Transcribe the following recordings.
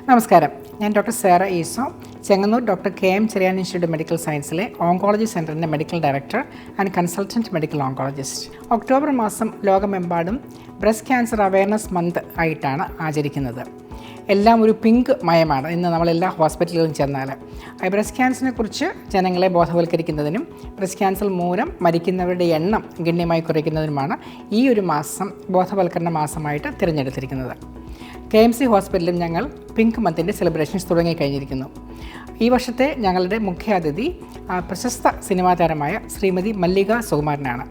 നമസ്കാരം, ഞാൻ doctor Sera Eso, Chengannur doctor Cherian institute medical സയൻസിലെ ഓങ്കോളജി സെൻറ്ററിൻ്റെ medical director and consultant medical oncologist. October മാസം ലോകമെമ്പാടും ബ്രസ്റ്റ് ക്യാൻസർ അവയർനെസ് മന്ത് ആയിട്ടാണ് ആചരിക്കുന്നത്. എല്ലാം ഒരു പിങ്ക് മയമാണ് ഇന്ന് നമ്മളെല്ലാ ഹോസ്പിറ്റലുകളിലും ചെന്നാൽ. ബ്രസ്റ്റ് ക്യാൻസറിനെ കുറിച്ച് ജനങ്ങളെ ബോധവൽക്കരിക്കുന്നതിനും ബ്രസ്റ്റ് ക്യാൻസർ മൂലം മരിക്കുന്നവരുടെ എണ്ണം ഗണ്യമായി കുറയ്ക്കുന്നതിനുമാണ് ഈ ഒരു മാസം ബോധവൽക്കരണ മാസമായിട്ട് തിരഞ്ഞെടുത്തിരിക്കുന്നത്. KMC ഹോസ്പിറ്റലിലും ഞങ്ങൾ പിങ്ക് മന്തിൻ്റെ സെലിബ്രേഷൻസ് തുടങ്ങിക്കഴിഞ്ഞിരിക്കുന്നു. ഈ വർഷത്തെ ഞങ്ങളുടെ മുഖ്യാതിഥി പ്രശസ്ത സിനിമാ താരമായ ശ്രീമതി മല്ലിക സുകുമാരനാണ്.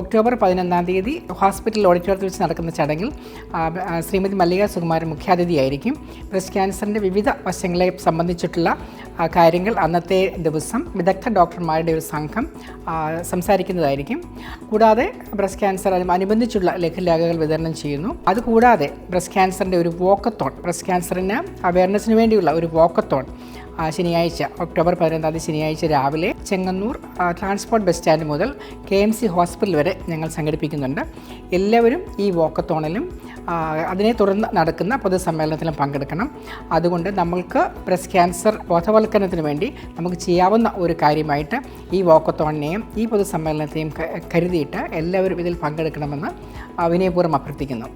ഒക്ടോബർ 11 ഹോസ്പിറ്റൽ ഓഡിറ്റോറിയത്തിൽ വെച്ച് നടക്കുന്ന ചടങ്ങിൽ ശ്രീമതി മല്ലിക സുകുമാരൻ മുഖ്യാതിഥിയായിരിക്കും. ബ്രസ്റ്റ് ക്യാൻസറിൻ്റെ വിവിധ വശങ്ങളെ സംബന്ധിച്ചിട്ടുള്ള കാര്യങ്ങൾ അന്നത്തെ ദിവസം വിദഗ്ധ ഡോക്ടർമാരുടെ ഒരു സംഘം സംസാരിക്കുന്നതായിരിക്കും. കൂടാതെ ബ്രസ്റ്റ് ക്യാൻസർ അനുബന്ധിച്ചുള്ള ലഘുലേഖകൾ വിതരണം ചെയ്യുന്നു. അതുകൂടാതെ ബ്രസ്റ്റ് ക്യാൻസറിൻ്റെ ഒരു വാക്കത്തോൺ, ബ്രസ്റ്റ് ക്യാൻസറിന് അവയർനെസ്സിന് വേണ്ടിയുള്ള ഒരു വാക്കത്തോൺ ശനിയാഴ്ച ഒക്ടോബർ 11 ശനിയാഴ്ച രാവിലെ ചെങ്ങന്നൂർ ട്രാൻസ്പോർട്ട് ബസ് സ്റ്റാൻഡ് മുതൽ KMC ഹോസ്പിറ്റൽ വരെ ഞങ്ങൾ സംഘടിപ്പിക്കുന്നുണ്ട്. എല്ലാവരും ഈ വാക്കത്തോണിലും അതിനെ തുടർന്ന് നടക്കുന്ന പൊതുസമ്മേളനത്തിലും പങ്കെടുക്കണം. അതുകൊണ്ട് നമ്മൾക്ക് ബ്രസ്റ്റ് ക്യാൻസർ ബോധവൽക്കരണത്തിന് വേണ്ടി നമുക്ക് ചെയ്യാവുന്ന ഒരു കാര്യമായിട്ട് ഈ വാക്കത്തോണിനെയും ഈ പൊതുസമ്മേളനത്തെയും കരുതിയിട്ട് എല്ലാവരും ഇതിൽ പങ്കെടുക്കണമെന്ന് വിനയപൂർവ്വം അഭ്യർത്ഥിക്കുന്നു.